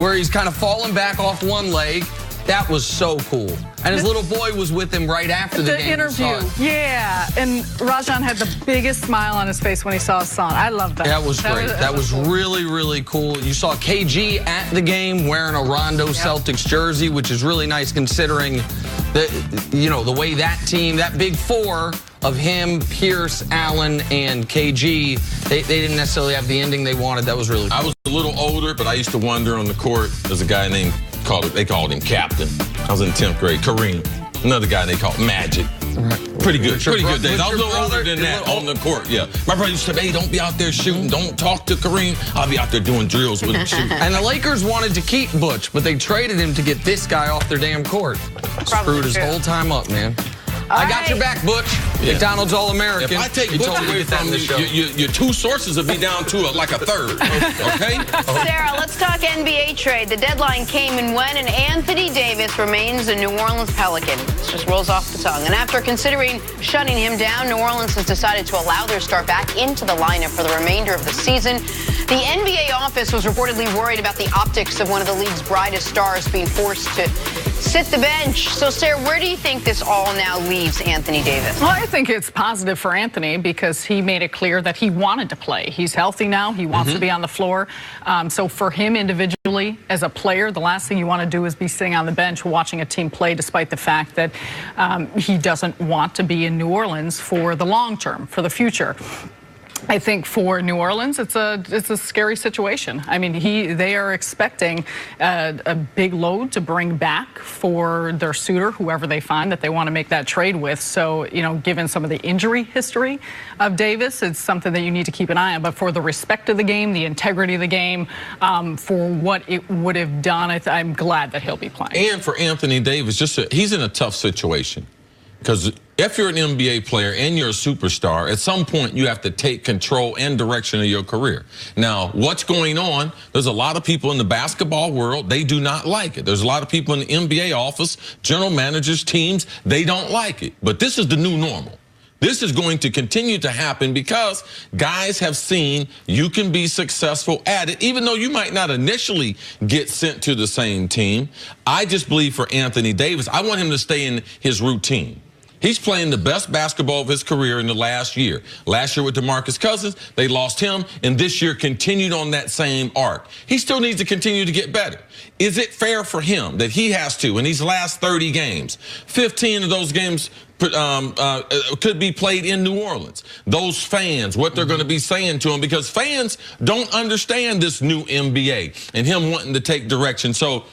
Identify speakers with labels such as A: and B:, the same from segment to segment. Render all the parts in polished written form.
A: where he's kind of falling back off one leg. That was so cool. And his little boy was with him right after the game.
B: Interview. Yeah. And Rajon had the biggest smile on his face when he saw his son. I love that.
A: That was great. That was cool. Really, really cool. You saw KG at the game wearing a Rondo Celtics jersey, which is really nice considering the way that team, that big four of him, Pierce, Allen, and KG, they didn't necessarily have the ending they wanted. That was really cool.
C: I was a little older, but I used to wonder on the court. There's a guy named, they called him Captain. I was in 10th grade. Kareem. Another guy they called Magic. Pretty good days. I was a little older than that on the court, yeah. My brother used to say, hey, don't be out there shooting. Don't talk to Kareem. I'll be out there doing drills with him shooting.
A: And the Lakers wanted to keep Butch, but they traded him to get this guy off their damn court. Screwed his whole time up, man. I got your back, Butch. Yeah. McDonald's All-American.
C: If I take Butch away from your two sources will be down to like a third, okay?
D: Sarah, let's talk NBA trade. The deadline came and went, and Anthony Davis remains a New Orleans Pelican. This just rolls off the tongue. And after considering shutting him down, New Orleans has decided to allow their star back into the lineup for the remainder of the season. The NBA office was reportedly worried about the optics of one of the league's brightest stars being forced to sit the bench. So, Sarah, where do you think this all now leaves Anthony Davis?
B: Well, I think it's positive for Anthony because he made it clear that he wanted to play. He's healthy now. He wants to be on the floor. So for him individually, as a player, the last thing you want to do is be sitting on the bench watching a team play, despite the fact that he doesn't want to be in New Orleans for the long term, for the future. I think for New Orleans, it's a scary situation. I mean, they are expecting a big load to bring back for their suitor, whoever they find that they want to make that trade with. So, given some of the injury history of Davis, it's something that you need to keep an eye on. But for the respect of the game, the integrity of the game, for what it would have done, I'm glad that he'll be playing.
C: And for Anthony Davis, he's in a tough situation. Because if you're an NBA player and you're a superstar, at some point you have to take control and direction of your career. Now, what's going on, there's a lot of people in the basketball world, they do not like it. There's a lot of people in the NBA office, general managers, teams, they don't like it. But this is the new normal. This is going to continue to happen because guys have seen you can be successful at it, even though you might not initially get sent to the same team. I just believe for Anthony Davis, I want him to stay in his routine. He's playing the best basketball of his career in the last year. Last year with DeMarcus Cousins, they lost him, and this year continued on that same arc. He still needs to continue to get better. Is it fair for him that he has to, in these last 30 games, 15 of those games could be played in New Orleans? Those fans, what they're going to be saying to him, because fans don't understand this new NBA and him wanting to take direction. So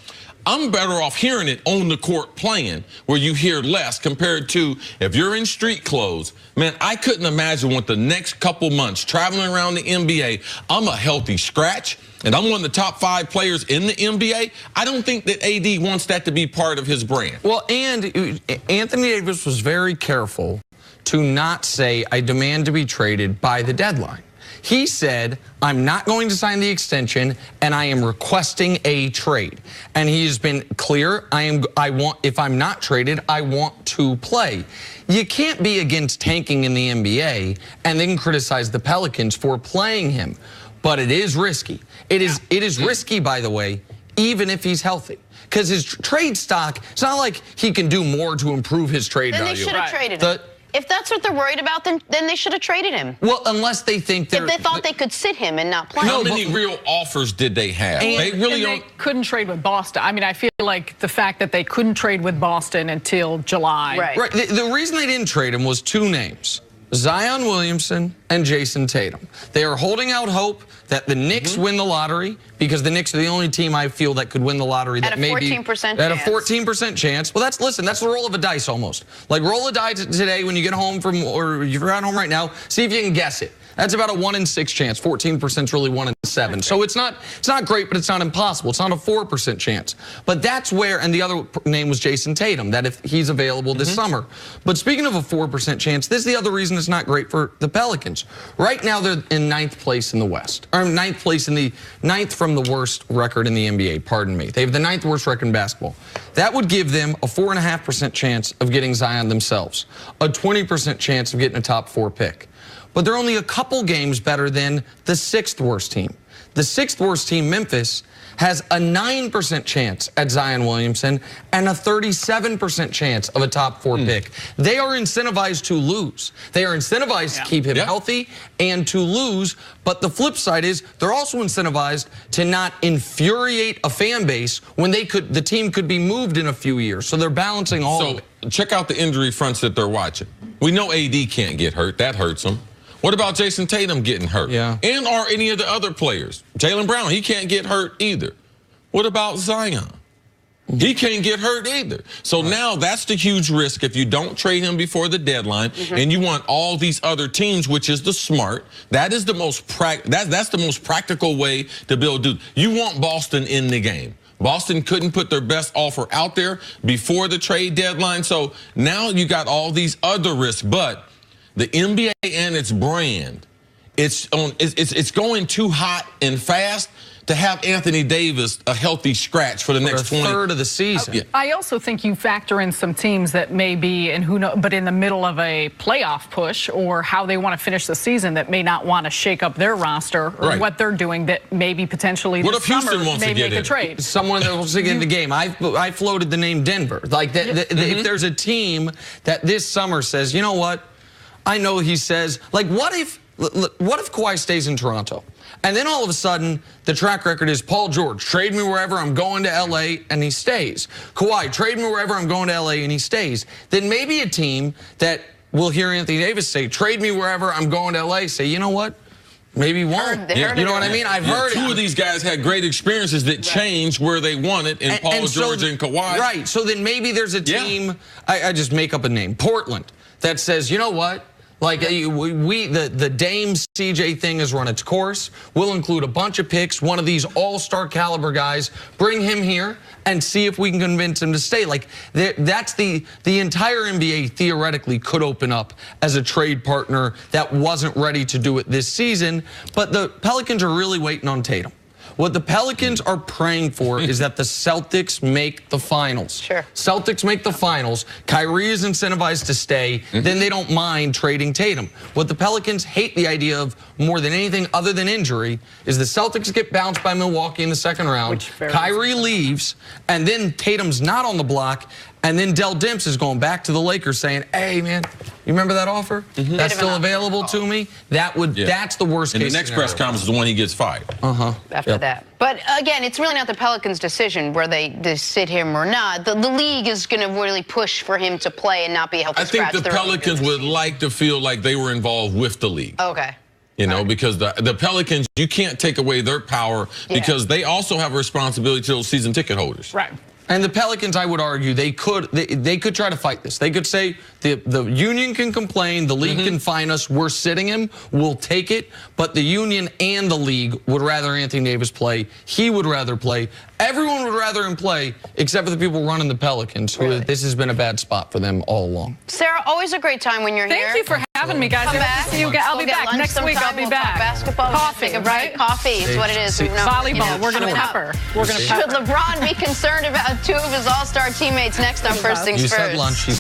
C: I'm better off hearing it on the court playing, where you hear less, compared to if you're in street clothes. Man, I couldn't imagine what the next couple months traveling around the NBA. I'm a healthy scratch, and I'm one of the top 5 players in the NBA. I don't think that AD wants that to be part of his brand.
A: Well, and Anthony Davis was very careful to not say, I demand to be traded by the deadline. He said, I'm not going to sign the extension, and I am requesting a trade. And he's been clear, if I'm not traded, I want to play. You can't be against tanking in the NBA and then criticize the Pelicans for playing him. But it is risky. It is risky, by the way, even if he's healthy. Because his trade stock, it's not like he can do more to improve his trade value.
D: Then they should have traded him. If that's what they're worried about, then they should have traded him.
A: Well, unless they think
D: if they thought they could sit him and not play.
C: How many real offers did they have?
B: They couldn't trade with Boston. I mean, I feel like the fact that they couldn't trade with Boston until July.
A: Right. The reason they didn't trade him was 2 names. Zion Williamson and Jason Tatum. They are holding out hope that the Knicks win the lottery, because the Knicks are the only team I feel that could win the lottery that maybe
D: at a 14%
A: at a 14% chance. Well, that's the roll of a dice almost. Like roll a die today when you get home or you're at home right now. See if you can guess it. That's about a 1 in 6 chance. 14% is really 1 in 7. So it's not great, but it's not impossible. It's not a 4% chance. But that's where, and the other name was Jason Tatum, that if he's available this summer. But speaking of a 4% chance, this is the other reason it's not great for the Pelicans. Right now they're in 9th place in the West, or 9th place in the 9th from the worst record in the NBA, pardon me. They have the 9th worst record in basketball. That would give them a 4.5% chance of getting Zion themselves, a 20% chance of getting a top 4 pick. But they're only a couple games better than the 6th worst team. The 6th worst team, Memphis, has a 9% chance at Zion Williamson and a 37% chance of a top 4 pick. They are incentivized to lose. They are incentivized to keep him healthy and to lose. But the flip side is they're also incentivized to not infuriate a fan base when the team could be moved in a few years. So they're balancing all of it.
C: Check out the injury fronts that they're watching. We know AD can't get hurt. That hurts him. What about Jason Tatum getting hurt?
A: Yeah.
C: And are any of the other players? Jaylen Brown, he can't get hurt either. What about Zion? He can't get hurt either. So now that's the huge risk if you don't trade him before the deadline and you want all these other teams, which is the smart. That is the most that's the most practical way to build. You want Boston in the game. Boston couldn't put their best offer out there before the trade deadline. So now you got all these other risks, but the NBA and its brand, it's going too hot and fast to have Anthony Davis a healthy scratch for the next 20.
A: A third of the season.
B: I also think you factor in some teams that may be, and who know, but in the middle of a playoff push or how they want to finish the season that may not want to shake up their roster or what they're doing that maybe potentially
C: what
B: this
C: if Houston
B: summer
C: wants
B: may
C: to get
B: make
C: in?
B: a trade.
A: Someone that wants to get in the game. I floated the name Denver. Like if there's a team that this summer says, you know what, I know he says, like what if Kawhi stays in Toronto? And then all of a sudden, the track record is Paul George, trade me wherever, I'm going to L.A., and he stays. Kawhi, trade me wherever, I'm going to L.A., and he stays. Then maybe a team that will hear Anthony Davis say, trade me wherever, I'm going to L.A., say, you know what? Maybe won't. You know what I mean? I've heard
C: two of these guys had great experiences that changed where they wanted in Paul George and Kawhi.
A: Right. So then maybe there's a team, I just make up a name, Portland, that says, you know what? Like the Dame CJ thing has run its course. We'll include a bunch of picks, one of these all-star caliber guys, bring him here and see if we can convince him to stay. Like that's the entire NBA theoretically could open up as a trade partner that wasn't ready to do it this season. But the Pelicans are really waiting on Tatum. What the Pelicans are praying for is that the Celtics make the finals.
D: Sure.
A: Celtics make the finals. Kyrie is incentivized to stay. Then they don't mind trading Tatum. What the Pelicans hate the idea of more than anything other than injury is the Celtics get bounced by Milwaukee in the second round. Kyrie leaves, and then Tatum's not on the block. And then Dell Demps is going back to the Lakers saying, hey, man, you remember that offer? That's still available to me? That's the worst case
C: And the next press conference is the one he gets fired.
D: After that. But again, it's really not the Pelicans' decision where they sit him or not. The league is going to really push for him to play and not be a healthy scratch.
C: I think the Pelicans would like to feel like they were involved with the league.
D: Okay.
C: You know, because the Pelicans, you can't take away their power because they also have a responsibility to those season ticket holders.
B: Right.
A: And the Pelicans, I would argue, they could try to fight this. They could say the union can complain, the league can fine us, we're sitting him, we'll take it. But the union and the league would rather Anthony Davis play. He would rather play. Everyone would rather him play, except for the people running the Pelicans, who this has been a bad spot for them all along.
D: Sarah, always a great time when you're here.
B: Thank you for having me, guys.
D: Come back.
B: See you again. I'll be back next week. I'll be back.
D: Talk basketball.
B: Coffee,
D: right? Coffee is what it is.
B: Volleyball. We're going to pepper.
D: Should LeBron be concerned about two of his all-star teammates next on First Things First?
A: You said lunch.